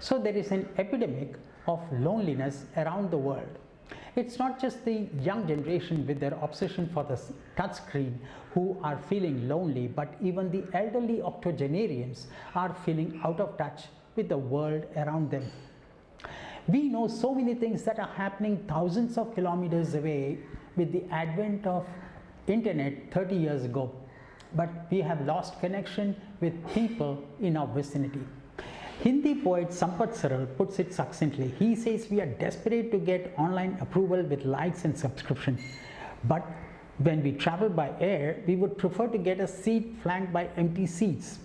So there is an epidemic of loneliness around the world. It's not just the young generation with their obsession for the touchscreen who are feeling lonely, but even the elderly octogenarians are feeling out of touch with the world around them. We know so many things that are happening thousands of kilometers away with the advent of internet 30 years ago, but we have lost connection with people in our vicinity. Hindi poet Sampath Saral puts it succinctly. He says we are desperate to get online approval with likes and subscription, but when we travel by air, we would prefer to get a seat flanked by empty seats.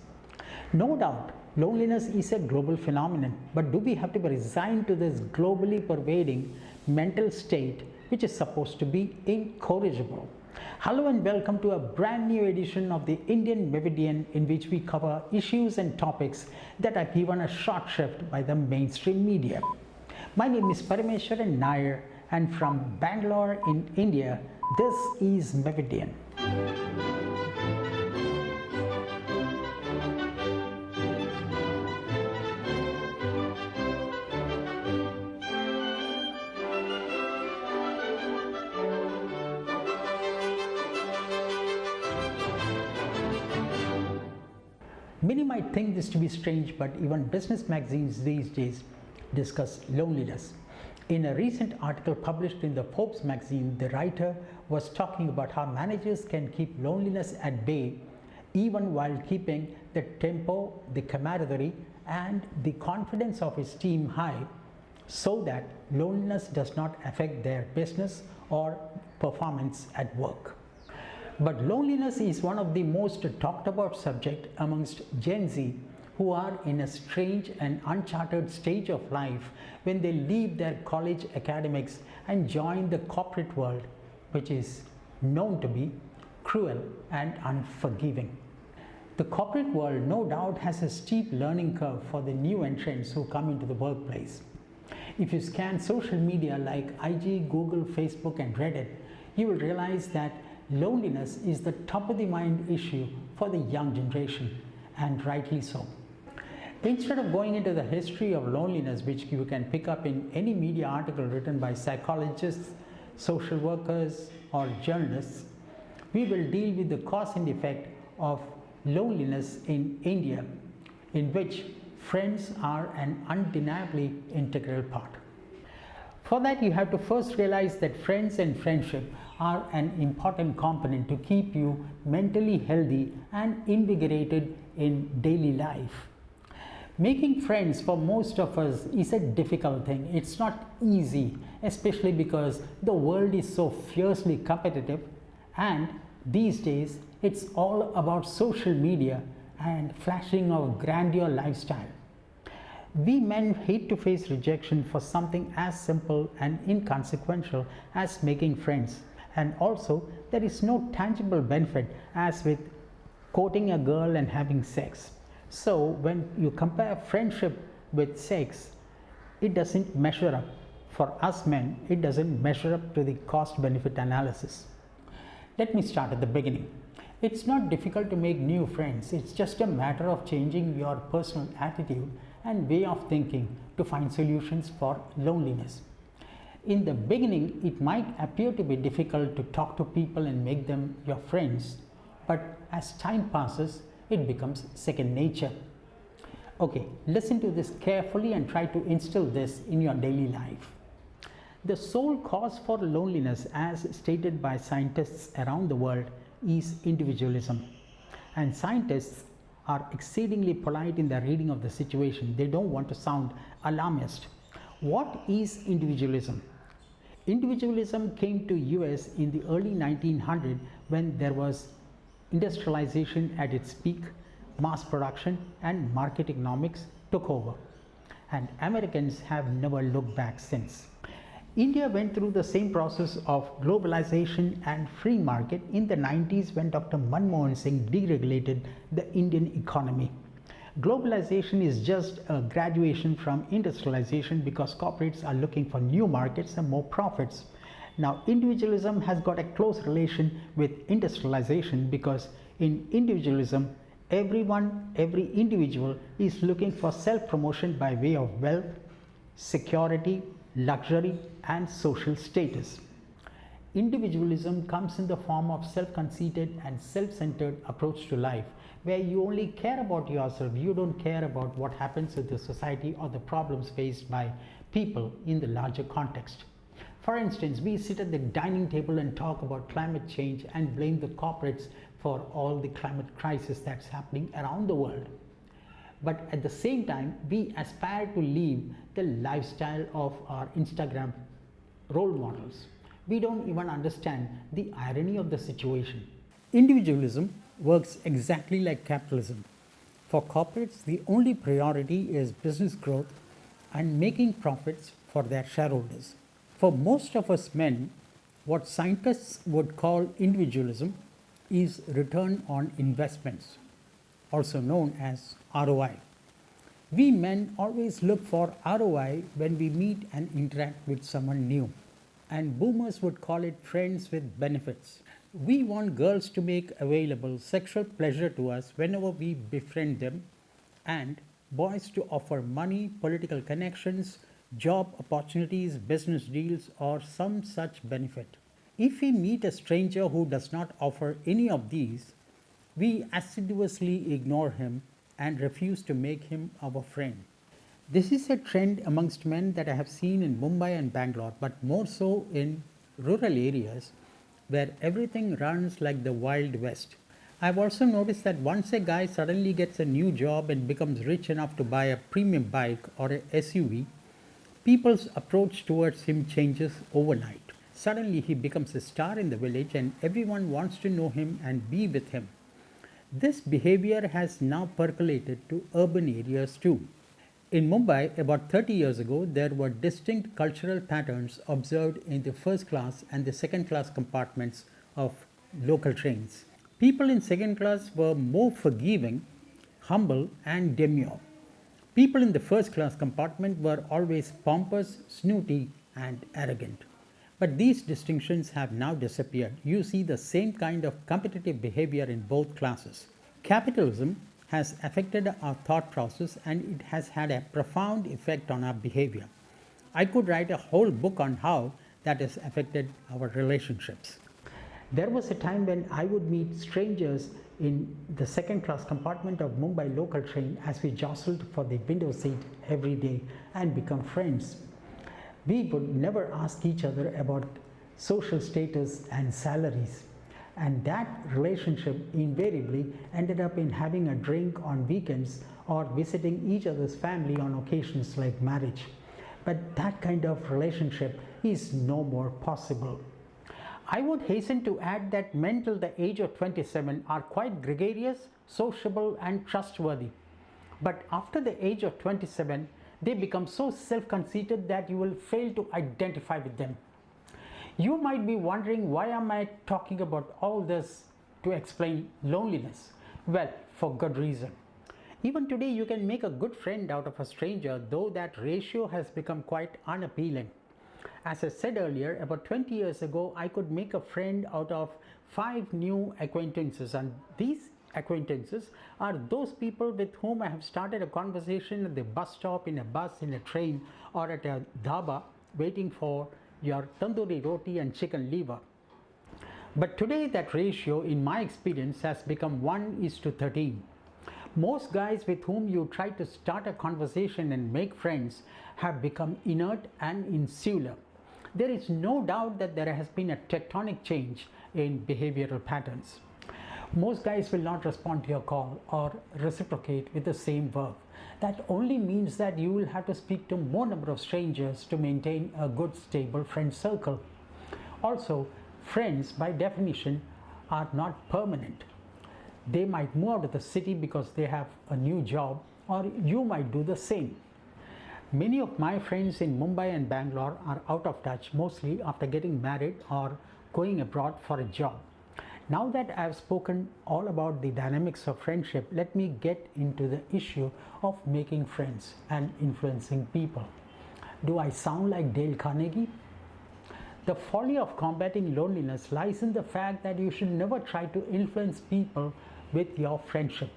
No doubt, loneliness is a global phenomenon, but do we have to be resigned to this globally pervading mental state which is supposed to be incorrigible? Hello and welcome to a brand new edition of the Indian Meridian, in which we cover issues and topics that are given a short shrift by the mainstream media. My name is Parameswaran Nair, and from Bangalore in India, this is Meridian. Many might think this to be strange, but even business magazines these days discuss loneliness. In a recent article published in the Forbes magazine, the writer was talking about how managers can keep loneliness at bay even while keeping the tempo, the camaraderie, and the confidence of his team high, so that loneliness does not affect their business or performance at work. But loneliness is one of the most talked about subject amongst Gen Z, who are in a strange and uncharted stage of life when they leave their college academics and join the corporate world, which is known to be cruel and unforgiving. The corporate world no doubt has a steep learning curve for the new entrants who come into the workplace. If you scan social media like IG, Google, Facebook and Reddit, you will realize that loneliness is the top of the mind issue for the young generation, and rightly so. Instead of going into the history of loneliness, which you can pick up in any media article written by psychologists, social workers or journalists, we will deal with the cause and effect of loneliness in India, in which friends are an undeniably integral part. For that, you have to first realize that friends and friendship are an important component to keep you mentally healthy and invigorated in daily life. Making friends for most of us is a difficult thing. It's not easy, especially because the world is so fiercely competitive, and these days it's all about social media and flashing of grandeur lifestyle. We men hate to face rejection for something as simple and inconsequential as making friends, and also there is no tangible benefit as with courting a girl and having sex. So when you compare friendship with sex, it doesn't measure up. For us men, it doesn't measure up to the cost benefit analysis. Let me start at the beginning. It's not difficult to make new friends. It's just a matter of changing your personal attitude and way of thinking to find solutions for loneliness. In the beginning, it might appear to be difficult to talk to people and make them your friends, but as time passes, it becomes second nature. Okay, listen to this carefully and try to instill this in your daily life. The sole cause for loneliness, as stated by scientists around the world, is individualism. And scientists are exceedingly polite in their reading of the situation. They don't want to sound alarmist. What is individualism? Individualism came to US in the early 1900s when there was industrialization at its peak, mass production and market economics took over, and Americans have never looked back since. India went through the same process of globalization and free market in the 90s when Dr. Manmohan Singh deregulated the Indian economy. Globalization is just a graduation from industrialization because corporates are looking for new markets and more profits. Now, individualism has got a close relation with industrialization because in individualism, Every individual is looking for self-promotion by way of wealth, security, luxury, and social status. Individualism comes in the form of self-conceited and self-centered approach to life, where you only care about yourself. You don't care about what happens in the society or the problems faced by people in the larger context. For instance, we sit at the dining table and talk about climate change and blame the corporates for all the climate crisis that's happening around the world. But at the same time, we aspire to live the lifestyle of our Instagram role models. We don't even understand the irony of the situation. Individualism works exactly like capitalism. For corporates, the only priority is business growth and making profits for their shareholders. For most of us men, what scientists would call individualism is return on investments, also known as ROI. We men always look for ROI when we meet and interact with someone new, and boomers would call it friends with benefits. We want girls to make available sexual pleasure to us whenever we befriend them, and boys to offer money, political connections, job opportunities, business deals, or some such benefit. If we meet a stranger who does not offer any of these, we assiduously ignore him and refuse to make him our friend. This is a trend amongst men that I have seen in Mumbai and Bangalore, but more so in rural areas where everything runs like the Wild West. I've also noticed that once a guy suddenly gets a new job and becomes rich enough to buy a premium bike or a SUV, people's approach towards him changes overnight. Suddenly he becomes a star in the village and everyone wants to know him and be with him. This behavior has now percolated to urban areas too. In Mumbai, about 30 years ago, there were distinct cultural patterns observed in the first class and the second class compartments of local trains. People in second class were more forgiving, humble, and demure. People in the first class compartment were always pompous, snooty, and arrogant. But these distinctions have now disappeared. You see the same kind of competitive behavior in both classes. Capitalism has affected our thought process and it has had a profound effect on our behavior. I could write a whole book on how that has affected our relationships. There was a time when I would meet strangers in the second class compartment of Mumbai local train as we jostled for the window seat every day and become friends. We would never ask each other about social status and salaries. And that relationship invariably ended up in having a drink on weekends or visiting each other's family on occasions like marriage. But that kind of relationship is no more possible. I would hasten to add that men till the age of 27 are quite gregarious, sociable, and trustworthy. But after the age of 27, they become so self-conceited that you will fail to identify with them. You might be wondering, why am I talking about all this to explain loneliness? Well, for good reason. Even today, you can make a good friend out of a stranger, though that ratio has become quite unappealing. As I said earlier, about 20 years ago, I could make a friend out of 5 new acquaintances, and these acquaintances are those people with whom I have started a conversation at the bus stop, in a bus, in a train, or at a dhaba waiting for your tandoori roti and chicken liver. But today that ratio, in my experience, has become 1:13. Most guys with whom you try to start a conversation and make friends have become inert and insular. There is no doubt that there has been a tectonic change in behavioral patterns. Most guys will not respond to your call or reciprocate with the same verb. That only means that you will have to speak to more number of strangers to maintain a good stable friend circle. Also, friends by definition are not permanent. They might move out of the city because they have a new job, or you might do the same. Many of my friends in Mumbai and Bangalore are out of touch, mostly after getting married or going abroad for a job. Now that I have spoken all about the dynamics of friendship, let me get into the issue of making friends and influencing people. Do I sound like Dale Carnegie? The folly of combating loneliness lies in the fact that you should never try to influence people with your friendship.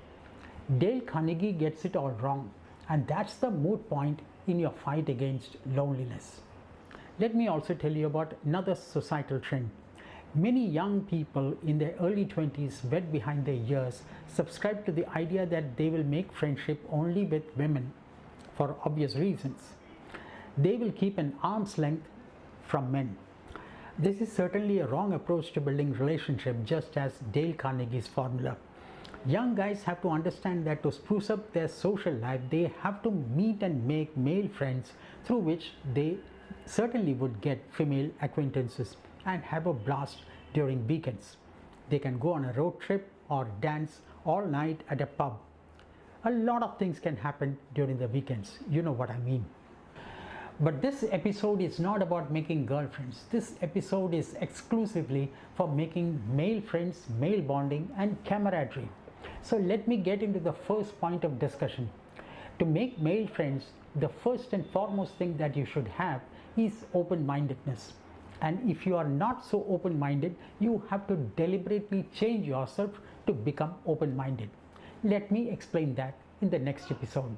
Dale Carnegie gets it all wrong, and that's the moot point in your fight against loneliness. Let me also tell you about another societal trend. Many young people in their early 20s, wet behind their ears, subscribe to the idea that they will make friendship only with women for obvious reasons. They will keep an arm's length from men. This is certainly a wrong approach to building relationship, just as Dale Carnegie's formula. Young guys have to understand that to spruce up their social life, they have to meet and make male friends through which they certainly would get female acquaintances and have a blast during weekends. They can go on a road trip or dance all night at a pub. A lot of things can happen during the weekends, you know what I mean. But this episode is not about making girlfriends. This episode is exclusively for making male friends, male bonding and camaraderie. So let me get into the first point of discussion. To make male friends, the first and foremost thing that you should have is open-mindedness. And if you are not so open-minded, you have to deliberately change yourself to become open-minded. Let me explain that in the next episode.